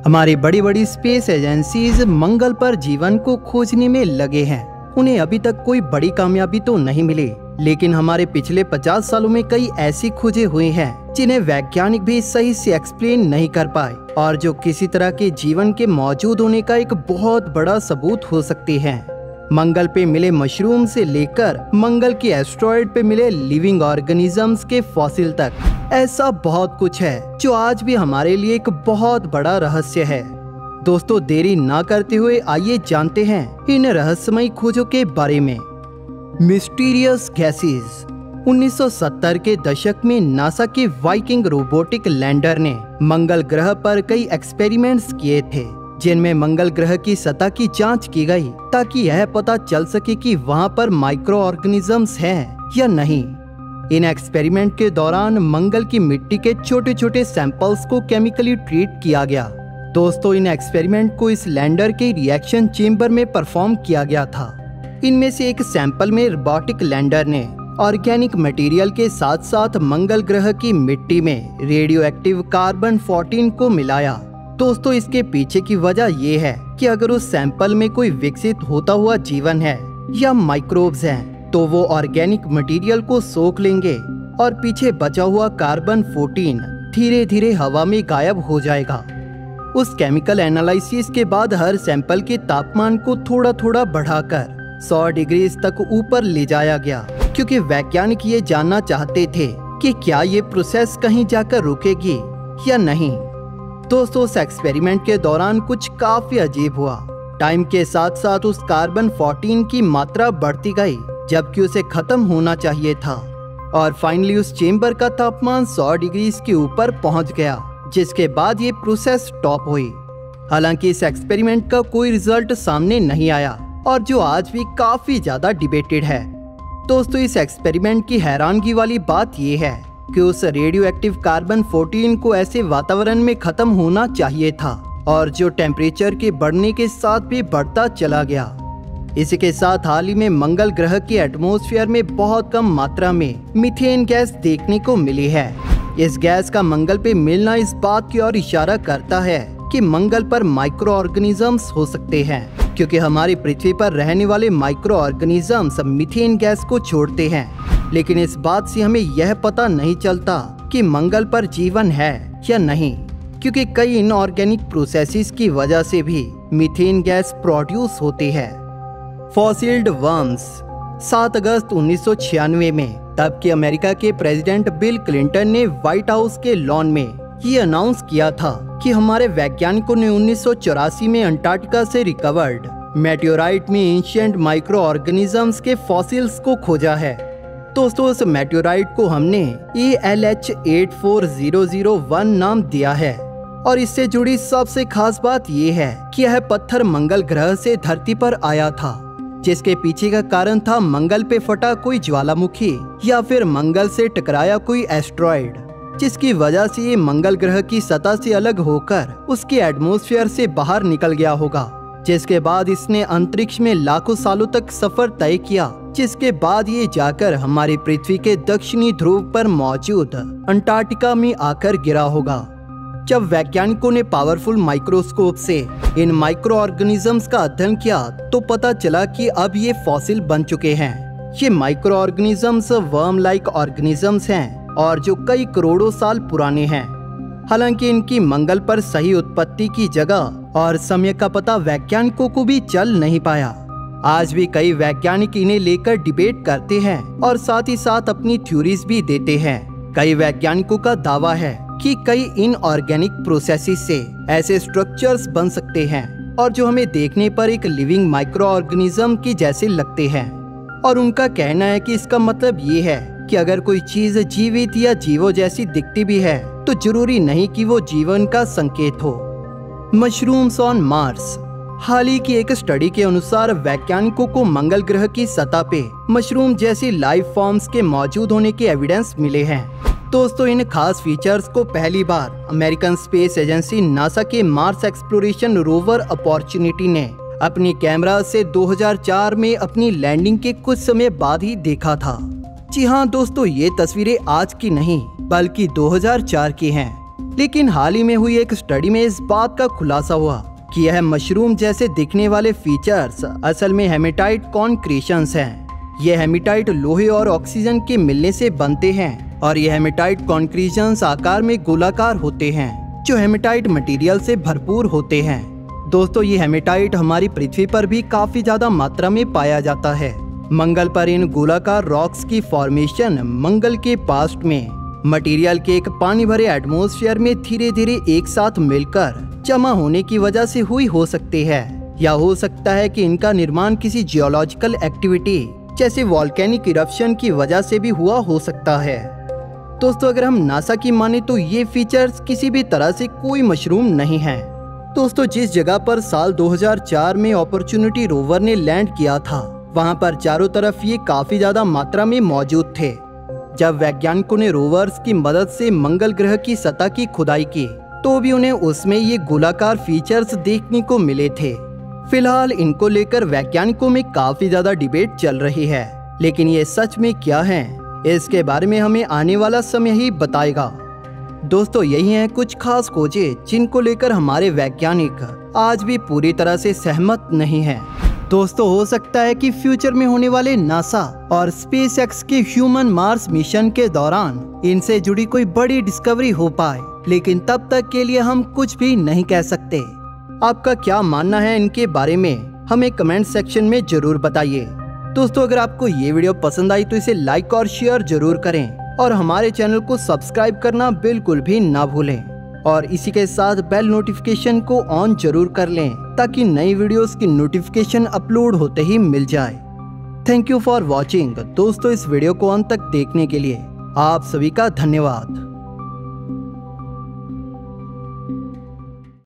हमारी बड़ी बड़ी स्पेस एजेंसीज मंगल पर जीवन को खोजने में लगे हैं। उन्हें अभी तक कोई बड़ी कामयाबी तो नहीं मिली, लेकिन हमारे पिछले 50 सालों में कई ऐसी खोजें हुई हैं जिन्हें वैज्ञानिक भी सही से एक्सप्लेन नहीं कर पाए और जो किसी तरह के जीवन के मौजूद होने का एक बहुत बड़ा सबूत हो सकती हैं। मंगल पे मिले मशरूम से लेकर मंगल के एस्ट्रॉयड पे मिले लिविंग ऑर्गेनिजम्स के फॉसिल तक, ऐसा बहुत कुछ है जो आज भी हमारे लिए एक बहुत बड़ा रहस्य है। दोस्तों, देरी ना करते हुए आइए जानते हैं इन रहस्यमयी खोजों के बारे में। Mysterious gases. 1970 के दशक में नासा के वाइकिंग रोबोटिक लैंडर ने मंगल ग्रह पर कई एक्सपेरिमेंट्स किए थे, जिनमें मंगल ग्रह की सतह की जांच की गई ताकि यह पता चल सके कि वहां पर माइक्रो ऑर्गेनिजम्स हैं या नहीं। इन एक्सपेरिमेंट के दौरान मंगल की मिट्टी के छोटे छोटे सैंपल्स को केमिकली ट्रीट किया गया। दोस्तों, इन एक्सपेरिमेंट को इस लैंडर के रिएक्शन चेम्बर में परफॉर्म किया गया था। इनमें से एक सैंपल में रोबोटिक लैंडर ने ऑर्गेनिक मटेरियल के साथ साथ मंगल ग्रह की मिट्टी में रेडियो एक्टिव कार्बन 14 को मिलाया। दोस्तों, इसके पीछे की वजह ये है कि अगर उस सैंपल में कोई विकसित होता हुआ जीवन है या माइक्रोब्स हैं, तो वो ऑर्गेनिक मटेरियल को सोख लेंगे और पीछे बचा हुआ कार्बन 14 धीरे धीरे हवा में गायब हो जाएगा। उस केमिकल एनालिसिस के बाद हर सैंपल के तापमान को थोड़ा थोड़ा बढ़ाकर 100 डिग्री तक ऊपर ले जाया गया, क्योंकि वैज्ञानिक ये जानना चाहते थे कि क्या ये प्रोसेस कहीं जाकर रुकेगी या नहीं। दोस्तों, उस एक्सपेरिमेंट के दौरान कुछ काफी अजीब हुआ। टाइम के साथ साथ उस कार्बन 14 की मात्रा बढ़ती गई, जबकि उसे खत्म होना चाहिए था, और फाइनली उस चेम्बर का तापमान 100 डिग्री के ऊपर पहुंच गया, जिसके बाद ये प्रोसेस स्टॉप हुई। हालांकि इस एक्सपेरिमेंट का कोई रिजल्ट सामने नहीं आया और जो आज भी काफी ज्यादा डिबेटेड है। दोस्तों, इस एक्सपेरिमेंट की हैरानगी वाली बात यह है कि उस रेडियो एक्टिव कार्बन 14 को ऐसे वातावरण में खत्म होना चाहिए था और जो टेम्परेचर के बढ़ने के साथ भी बढ़ता चला गया। इसी के साथ हाल ही में मंगल ग्रह के एटमॉस्फेयर में बहुत कम मात्रा में मीथेन गैस देखने को मिली है। इस गैस का मंगल पे मिलना इस बात की ओर इशारा करता है कि मंगल पर माइक्रो ऑर्गेनिजम्स हो सकते हैं, क्योंकि हमारी पृथ्वी पर रहने वाले माइक्रो ऑर्गेनिजम्स मीथेन गैस को छोड़ते हैं। लेकिन इस बात से हमें यह पता नहीं चलता कि मंगल पर जीवन है या नहीं, क्योंकि कई इनऑर्गेनिक प्रोसेसेस की वजह से भी मीथेन गैस प्रोड्यूस होती है। फॉसिल्ड वर्म्स। 7 अगस्त 1996 में तब के अमेरिका के प्रेसिडेंट बिल क्लिंटन ने व्हाइट हाउस के लॉन में ये अनाउंस किया था कि हमारे वैज्ञानिकों ने 1984 में अंटार्कटिका से रिकवर्ड मेटेओराइट में एंशिएंट माइक्रो ऑर्गेनिजम्स के फॉसिल्स को खोजा है। दोस्तों, उस मेटेओराइट को हमने ALH 84001 नाम दिया है और इससे जुड़ी सबसे खास बात ये है कि यह पत्थर मंगल ग्रह से धरती पर आया था, जिसके पीछे का कारण था मंगल पे फटा कोई ज्वालामुखी या फिर मंगल से टकराया कोई एस्ट्रॉयड, जिसकी वजह से ये मंगल ग्रह की सतह से अलग होकर उसके एटमॉस्फेयर से बाहर निकल गया होगा, जिसके बाद इसने अंतरिक्ष में लाखों सालों तक सफर तय किया, जिसके बाद ये जाकर हमारी पृथ्वी के दक्षिणी ध्रुव पर मौजूद अंटार्कटिका में आकर गिरा होगा। जब वैज्ञानिकों ने पावरफुल माइक्रोस्कोप से इन माइक्रो ऑर्गेनिजम्स का अध्ययन किया तो पता चला कि अब ये फॉसिल बन चुके हैं। ये micro organisms worm like organisms हैं और जो कई करोड़ों साल पुराने हैं। हालांकि इनकी मंगल पर सही उत्पत्ति की जगह और समय का पता वैज्ञानिकों को भी चल नहीं पाया। आज भी कई वैज्ञानिक इन्हें लेकर डिबेट करते हैं और साथ ही साथ अपनी थ्योरीज भी देते हैं। कई वैज्ञानिकों का दावा है कि कई इनऑर्गेनिक प्रोसेसेस से ऐसे स्ट्रक्चर्स बन सकते हैं और जो हमें देखने पर एक लिविंग माइक्रो ऑर्गेनिज्म की जैसे लगते हैं। और उनका कहना है कि इसका मतलब ये है कि अगर कोई चीज जीवित या जीवो जैसी दिखती भी है तो जरूरी नहीं कि वो जीवन का संकेत हो। Mushrooms on Mars. हाल ही की एक स्टडी के अनुसार वैज्ञानिकों को मंगल ग्रह की सतह पे मशरूम जैसी लाइफ फॉर्म्स के मौजूद होने के एविडेंस मिले हैं। दोस्तों, इन खास फीचर्स को पहली बार अमेरिकन स्पेस एजेंसी नासा के मार्स एक्सप्लोरेशन रोवर अपॉर्चुनिटी ने अपनी कैमरा से 2004 में अपनी लैंडिंग के कुछ समय बाद ही देखा था। जी हाँ दोस्तों, ये तस्वीरें आज की नहीं बल्कि 2004 की हैं। लेकिन हाल ही में हुई एक स्टडी में इस बात का खुलासा हुआ कि यह मशरूम जैसे दिखने वाले फीचर्स असल में हेमेटाइट कॉन्क्रीशंस हैं। ये हेमेटाइट लोहे और ऑक्सीजन के मिलने से बनते हैं और ये हेमेटाइट कॉन्क्रीशंस आकार में गोलाकार होते हैं जो हेमेटाइट मटेरियल से भरपूर होते हैं। दोस्तों, ये हेमेटाइट हमारी पृथ्वी पर भी काफी ज्यादा मात्रा में पाया जाता है। मंगल पर इन गोलाकार रॉक्स की फॉर्मेशन मंगल के पास्ट में मटेरियल के एक पानी भरे एटमॉस्फेयर में धीरे धीरे एक साथ मिलकर जमा होने की वजह से हुई हो सकती है, या हो सकता है कि इनका निर्माण किसी जियोलॉजिकल एक्टिविटी जैसे वॉल्केनिक इरप्शन की वजह से भी हुआ हो सकता है। दोस्तों, अगर हम नासा की माने तो ये फीचर्स किसी भी तरह से कोई मशरूम नहीं है। दोस्तों, जिस जगह पर साल 2004 में अपॉर्चुनिटी रोवर ने लैंड किया था, वहाँ पर चारों तरफ ये काफी ज्यादा मात्रा में मौजूद थे। जब वैज्ञानिकों ने रोवर्स की मदद से मंगल ग्रह की सतह की खुदाई की तो भी उन्हें उसमें ये गोलाकार फीचर्स देखने को मिले थे। फिलहाल इनको लेकर वैज्ञानिकों में काफी ज्यादा डिबेट चल रही है, लेकिन ये सच में क्या है इसके बारे में हमें आने वाला समय ही बताएगा। दोस्तों, यही हैं कुछ खास खोजें जिनको लेकर हमारे वैज्ञानिक आज भी पूरी तरह से सहमत नहीं हैं। दोस्तों, हो सकता है कि फ्यूचर में होने वाले नासा और स्पेसएक्स के ह्यूमन मार्स मिशन के दौरान इनसे जुड़ी कोई बड़ी डिस्कवरी हो पाए, लेकिन तब तक के लिए हम कुछ भी नहीं कह सकते। आपका क्या मानना है इनके बारे में हमें कमेंट सेक्शन में जरूर बताइए। दोस्तों, अगर आपको ये वीडियो पसंद आई तो इसे लाइक और शेयर जरूर करें और हमारे चैनल को सब्सक्राइब करना बिल्कुल भी ना भूलें और इसी के साथ बेल नोटिफिकेशन को ऑन जरूर कर लें ताकि नई वीडियोस की नोटिफिकेशन अपलोड होते ही मिल जाए। Thank you for watching. दोस्तों, इस वीडियो को अंत तक देखने के लिए आप सभी का धन्यवाद।